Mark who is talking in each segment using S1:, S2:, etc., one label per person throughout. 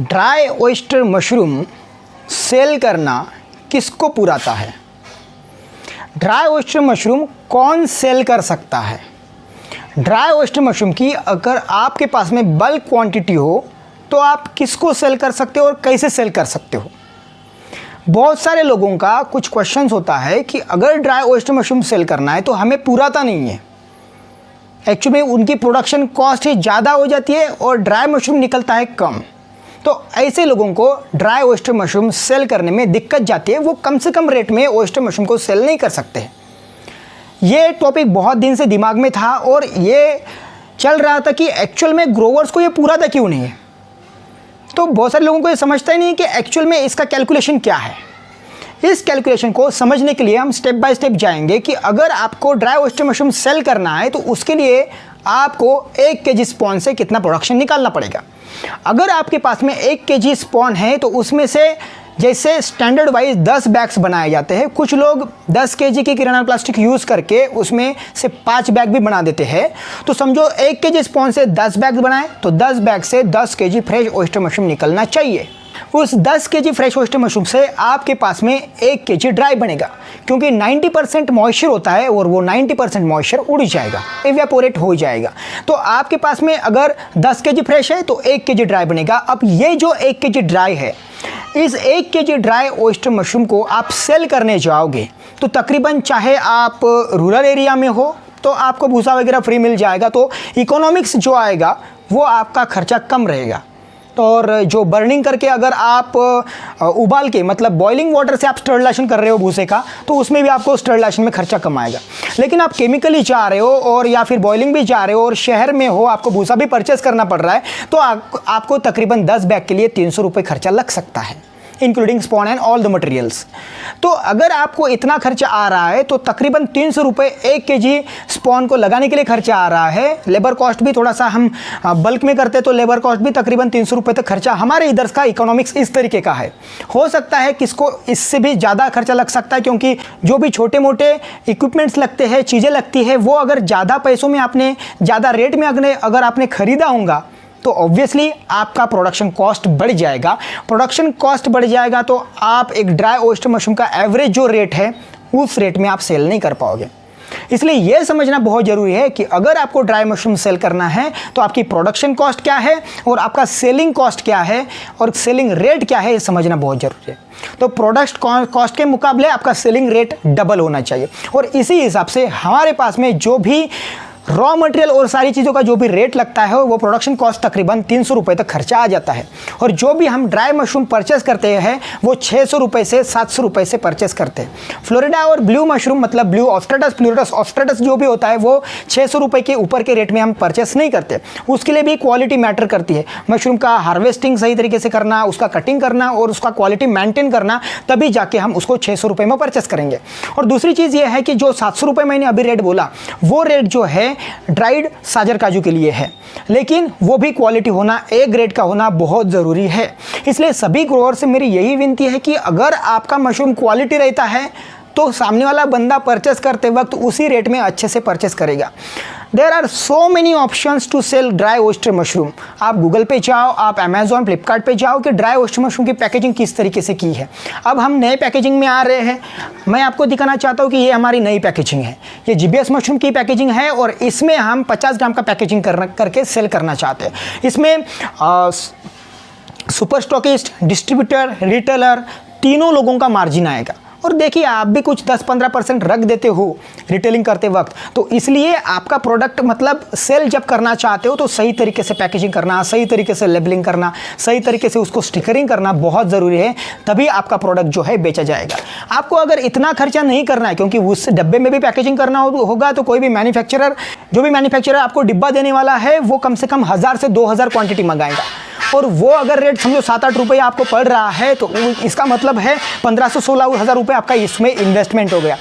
S1: Dry oyster mushroom cell करना किसको पुराता है? ड्राई ऑयस्टर मशरूम कौन सेल कर सकता है? ड्राई ऑयस्टर मशरूम की अगर आपके पास में बल्क क्वांटिटी हो तो आप किसको सेल कर सकते हो और कैसे सेल कर सकते हो? बहुत सारे लोगों का कुछ क्वेश्चंस होता है कि अगर ड्राई ऑयस्टर मशरूम सेल करना है तो हमें पुराता नहीं है। एक्चुअली उनकी प्रोडक्शन कॉस्ट ही ज़्यादा हो जाती है और ड्राई मशरूम निकलता है कम। तो ऐसे लोगों को ड्राई ऑयस्टर मशरूम सेल करने में दिक्कत जाती है, वो कम से कम रेट में ऑयस्टर मशरूम को सेल नहीं कर सकते। ये टॉपिक बहुत दिन से दिमाग में था और ये चल रहा था कि एक्चुअल में ग्रोवर्स को ये पुराता क्यों नहीं है। तो बहुत सारे लोगों को ये समझता ही नहीं कि एक्चुअल में इसका कैलकुलेशन क्या है। इस कैलकुलेशन को समझने के लिए हम स्टेप बाय स्टेप जाएंगे कि अगर आपको ड्राई ऑयस्टर मशरूम सेल करना है तो उसके लिए आपको 1 केजी स्पॉन से कितना प्रोडक्शन निकालना पड़ेगा। अगर आपके पास में 1 केजी स्पॉन है तो उसमें से जैसे स्टैंडर्ड वाइज 10 बैग्स बनाए जाते हैं। कुछ लोग 10 केजी की किराना प्लास्टिक यूज़ करके उसमें से 5 बैग भी बना देते हैं। तो समझो 1 केजी स्पॉन से 10 बैग बनाए तो 10 बैग से 10 केजी फ्रेश ऑयस्टर मशरूम निकलना चाहिए। उस 10 केजी फ्रेश ऑयस्टर मशरूम से आपके पास में 1 केजी ड्राई बनेगा, क्योंकि 90% मॉइस्चर होता है और वो 90% मॉइस्चर उड़ जाएगा, इवेपोरेट हो जाएगा। तो आपके पास में अगर 10 केजी फ्रेश है तो 1 केजी ड्राई बनेगा। अब ये जो 1 केजी ड्राई है, इस 1 केजी ड्राई ऑयस्टर मशरूम को आप सेल करने जाओगे तो तकरीबन चाहे आप रूरल एरिया में हो तो आपको भूसा वगैरह फ्री मिल जाएगा, तो इकोनॉमिक्स जो आएगा वो आपका खर्चा कम रहेगा। तो और जो बर्निंग करके अगर आप उबाल के मतलब बॉइलिंग वाटर से आप स्टरलाइजेशन कर रहे हो भूसे का, तो उसमें भी आपको स्टरलाइजेशन में खर्चा कम आएगा। लेकिन आप केमिकली जा रहे हो और या फिर बॉइलिंग भी जा रहे हो और शहर में हो, आपको भूसा भी परचेस करना पड़ रहा है, तो आपको तकरीबन 10 बैग के लिए 300 रुपये खर्चा लग सकता है, including spawn and all the materials. तो अगर आपको इतना खर्चा आ रहा है तो तकरीबन 300 रुपये 1 केजी स्पॉन को लगाने के लिए खर्चा आ रहा है। लेबर कॉस्ट भी थोड़ा सा हम बल्क में करते तो लेबर कॉस्ट भी तकरीबन 300 रुपये तक खर्चा। हमारे इधर का इकोनॉमिक्स इस तरीके का है। हो सकता है किसको इससे भी ज़्यादा खर्चा लग सकता है, क्योंकि जो भी छोटे मोटे इक्विपमेंट्स लगते हैं, चीज़ें लगती है, वो अगर ज़्यादा पैसों में आपने ज़्यादा रेट में अगर आपने ख़रीदा होगा तो ऑब्वियसली आपका प्रोडक्शन कॉस्ट बढ़ जाएगा। प्रोडक्शन कॉस्ट बढ़ जाएगा तो आप एक ड्राई ऑयस्टर मशरूम का एवरेज जो रेट है उस रेट में आप सेल नहीं कर पाओगे। इसलिए यह समझना बहुत ज़रूरी है कि अगर आपको ड्राई मशरूम सेल करना है तो आपकी प्रोडक्शन कॉस्ट क्या है और आपका सेलिंग कॉस्ट क्या है और सेलिंग रेट क्या है, ये समझना बहुत ज़रूरी है। तो प्रोडक्ट कॉस्ट के मुकाबले आपका सेलिंग रेट डबल होना चाहिए और इसी हिसाब से हमारे पास में जो भी रॉ मटेरियल और सारी चीज़ों का जो भी रेट लगता है वो प्रोडक्शन कॉस्ट तकरीबन 300 रुपये तक खर्चा आ जाता है। और जो भी हम ड्राई मशरूम परचेस करते हैं वो 600 रुपये से 700 रुपये से परचेस करते हैं। फ्लोरिडा और ब्लू मशरूम मतलब ब्लू ऑस्ट्रेटस, फ्लोरिडस ऑस्ट्रेटस जो भी होता है वो 600 रुपये के ऊपर के रेट में हम परचेस नहीं करते। उसके लिए भी क्वालिटी मैटर करती है। मशरूम का हार्वेस्टिंग सही तरीके से करना, उसका कटिंग करना और उसका क्वालिटी मेंटेन करना, तभी जाके हम उसको 600 रुपये में परचेस करेंगे। और दूसरी चीज़ ये है कि जो 700 रुपये मैंने अभी रेट बोला, वो रेट जो है ड्राइड साजर काजू के लिए है, लेकिन वो भी क्वालिटी होना, ए ग्रेड का होना बहुत ज़रूरी है। इसलिए सभी ग्रोअर से मेरी यही विनती है कि अगर आपका मशरूम क्वालिटी रहता है तो सामने वाला बंदा परचेस करते वक्त उसी रेट में अच्छे से परचेस करेगा। There are so many options to sell dry oyster mushroom. आप गूगल पे जाओ, आप अमेजोन, फ्लिपकार्ट पे जाओ कि ड्राई ऑयस्टर मशरूम की पैकेजिंग किस तरीके से की है। अब हम नए पैकेजिंग में आ रहे हैं। मैं आपको दिखाना चाहता हूँ कि ये हमारी नई पैकेजिंग है। ये जीबीएस मशरूम की पैकेजिंग है और इसमें हम 50 ग्राम का पैकेजिंग करके सेल करना चाहते हैं। इसमें सुपर स्टॉकिस्ट, डिस्ट्रीब्यूटर, रिटेलर तीनों लोगों का मार्जिन आएगा। और देखिए आप भी कुछ 10-15% रख देते हो रिटेलिंग करते वक्त, तो इसलिए आपका प्रोडक्ट मतलब सेल जब करना चाहते हो तो सही तरीके से पैकेजिंग करना, सही तरीके से लेबलिंग करना, सही तरीके से उसको स्टिकरिंग करना बहुत ज़रूरी है, तभी आपका प्रोडक्ट जो है बेचा जाएगा। आपको अगर इतना खर्चा नहीं करना है, क्योंकि उस डब्बे में भी पैकेजिंग करना होगा, तो कोई भी मैन्युफैक्चरर जो भी मैन्युफैक्चरर आपको डिब्बा देने वाला है वो कम से कम 1000 से 2000 क्वांटिटी मंगाएगा। और वो अगर रेट समझो 7-8 रुपये आपको पड़ रहा है तो इसका मतलब है 1500-16 हज़ार रुपये आपका इसमें इन्वेस्टमेंट हो गया।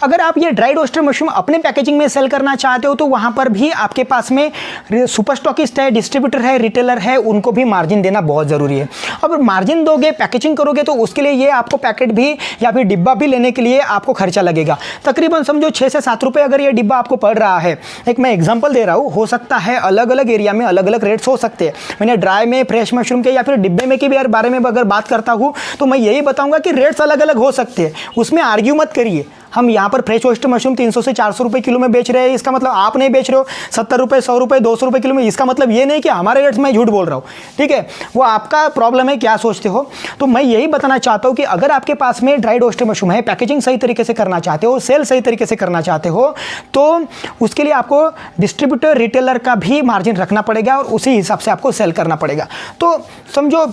S1: अगर आप ये ड्राई रोस्टेड मशरूम अपने पैकेजिंग में सेल करना चाहते हो तो वहाँ पर भी आपके पास में सुपर स्टॉकिस्ट है, डिस्ट्रीब्यूटर है, रिटेलर है, उनको भी मार्जिन देना बहुत ज़रूरी है। अब मार्जिन दोगे, पैकेजिंग करोगे तो उसके लिए ये आपको पैकेट भी या फिर डिब्बा भी लेने के लिए आपको खर्चा लगेगा। तकरीबन समझो 6 से 7 रुपये अगर ये डिब्बा आपको पड़ रहा है। एक मैं एग्जांपल दे रहा हूँ, हो सकता है अलग अलग एरिया में अलग अलग रेट्स हो सकते हैं। मैंने ड्राई में, फ्रेश मशरूम के या फिर डिब्बे में के भी बारे में अगर बात करता हूँ तो मैं यही बताऊँगा कि रेट्स अलग अलग हो सकते हैं, उसमें आर्ग्यू मत करिए। हम यहाँ पर फ्रेश ओयस्टर मशरूम 300 से 400 रुपये किलो में बेच रहे हैं, इसका मतलब आप नहीं बेच रहे हो 70 रुपये, 100 रुपये, 200 रुपये किलो में, इसका मतलब ये नहीं कि हमारे रेट्स में झूठ बोल रहा हूँ। ठीक है, वो आपका प्रॉब्लम है, क्या सोचते हो। तो मैं यही बताना चाहता हूँ कि अगर आपके पास में ड्राई रोस्टेड मशरूम है, पैकेजिंग सही तरीके से करना चाहते हो, सेल सही तरीके से करना चाहते हो, तो उसके लिए आपको डिस्ट्रीब्यूटर, रिटेलर का भी मार्जिन रखना पड़ेगा और उसी हिसाब से आपको सेल करना पड़ेगा। तो समझो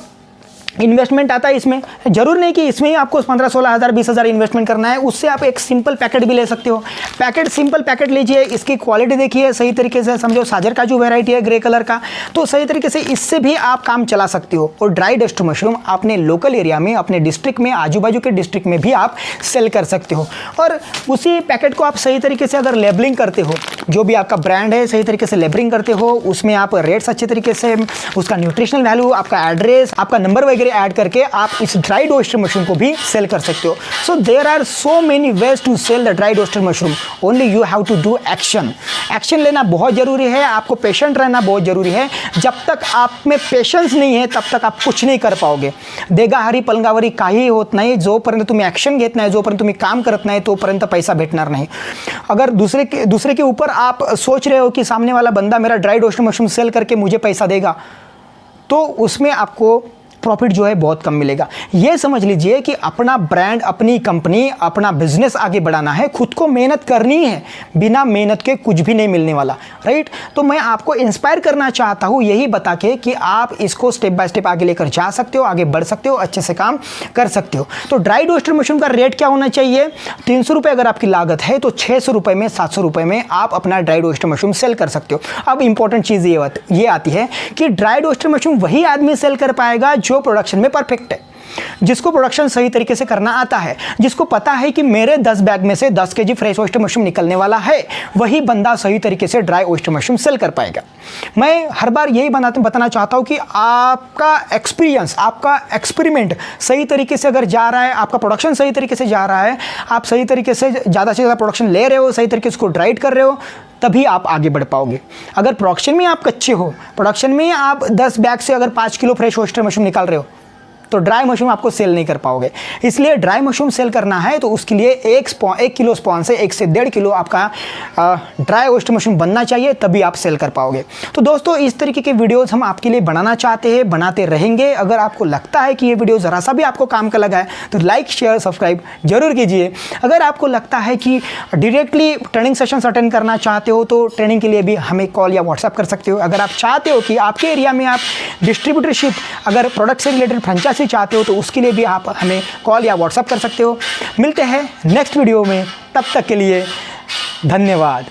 S1: इन्वेस्टमेंट आता है इसमें, जरूर नहीं कि इसमें ही आपको 15-16 हज़ार 20 हज़ार इन्वेस्टमेंट करना है। उससे आप एक सिंपल पैकेट भी ले सकते हो। पैकेट, सिंपल पैकेट लीजिए, इसकी क्वालिटी देखिए सही तरीके से, समझो साजर का जो वेराइटी है ग्रे कलर का, तो सही तरीके से इससे भी आप काम चला सकते हो। और ड्राई रोस्टेड मशरूम अपने लोकल एरिया में, अपने डिस्ट्रिक्ट में, आजू बाजू के डिस्ट्रिक्ट में भी आप सेल कर सकते हो। और उसी पैकेट को आप सही तरीके से अगर लेबलिंग करते हो, जो भी आपका ब्रांड है सही तरीके से लेबलिंग करते हो, उसमें आप रेट्स अच्छे तरीके से, उसका न्यूट्रिशनल वैल्यू, आपका एड्रेस, आपका नंबर वगैरह ऐड करके आप इस ड्राई रोस्टेड मशरूम को भी सेल कर सकते हो। So there are so many ways to sell the dry roasted mushroom, only you have to do action. Action लेना बहुत जरूरी है, आपको पेशेंट रहना बहुत जरूरी है। जब तक आप में पेशेंस नहीं है तब तक आप कुछ नहीं कर पाओगे। देगाहारी पलंगावरी काही होत नाही, जोपर्यंत तुम्ही ॲक्शन घेत नाही, जोपर्यंत तुम्ही काम करत नाही, तोपर्यंत पैसा भेटणार नहीं। अगर दूसरे के ऊपर आप सोच रहे हो कि सामने वाला बंदा मेरा ड्राई रोस्टेड मशरूम सेल करके मुझे पैसा देगा, तो उसमें आपको प्रॉफिट जो है बहुत कम मिलेगा। ये समझ लीजिए कि अपना ब्रांड, अपनी कंपनी, अपना बिजनेस आगे बढ़ाना है, खुद को मेहनत करनी है, बिना मेहनत के कुछ भी नहीं मिलने वाला, राइट। तो मैं आपको इंस्पायर करना चाहता हूँ यही बता के कि आप इसको स्टेप बाय स्टेप आगे लेकर जा सकते हो, आगे बढ़ सकते हो, अच्छे से काम कर सकते हो। तो ड्राई रोस्टेड मशरूम का रेट क्या होना चाहिए? 300 रुपये अगर आपकी लागत है तो 600 रुपये में, 700 रुपये में आप अपना ड्राई रोस्टेड मशरूम सेल कर सकते हो। अब इंपॉर्टेंट चीज़ ये आती है कि ड्राई रोस्टेड मशरूम वही आदमी सेल कर पाएगा जो प्रोडक्शन में परफेक्ट है, जिसको प्रोडक्शन सही तरीके से करना आता है, जिसको पता है कि मेरे 10 बैग में से 10 केजी फ्रेश ओयस्टर मशरूम निकलने वाला है, वही बंदा सही तरीके से ड्राई ओयस्टर मशरूम सेल कर पाएगा। मैं हर बार यही बताना चाहता हूं कि आपका एक्सपीरियंस, आपका एक्सपेरिमेंट सही तरीके से अगर जा रहा है, आपका प्रोडक्शन सही तरीके से जा रहा है, आप सही तरीके से ज़्यादा प्रोडक्शन ले रहे हो, सही तरीके से उसको ड्राइड कर रहे हो, तभी आप आगे बढ़ पाओगे। अगर प्रोडक्शन में आप कच्चे हो, प्रोडक्शन में आप 10 बैग से अगर 5 किलो फ्रेश ओयस्टर मशरूम निकाल रहे हो, तो ड्राई मशरूम आपको सेल नहीं कर पाओगे। इसलिए ड्राई मशरूम सेल करना है तो उसके लिए 1 किलो स्पॉन से 1 से 1.5 किलो आपका ड्राई ओयस्टर मशरूम बनना चाहिए, तभी आप सेल कर पाओगे। तो दोस्तों, इस तरीके के वीडियोस हम आपके लिए बनाना चाहते हैं, बनाते रहेंगे। अगर आपको लगता है कि ये वीडियो ज़रा सा भी आपको काम का लगा है तो लाइक, शेयर, सब्सक्राइब जरूर कीजिए। अगर आपको लगता है कि डायरेक्टली ट्रेनिंग सेशंस अटेंड करना चाहते हो तो ट्रेनिंग के लिए भी हमें कॉल या व्हाट्सएप कर सकते हो। अगर आप चाहते हो कि आपके एरिया में आप डिस्ट्रीब्यूटरशिप, अगर प्रोडक्ट से रिलेटेड फ्रेंचाइजी चाहते हो तो उसके लिए भी आप हमें कॉल या व्हाट्सएप कर सकते हो। मिलते हैं नेक्स्ट वीडियो में, तब तक के लिए धन्यवाद।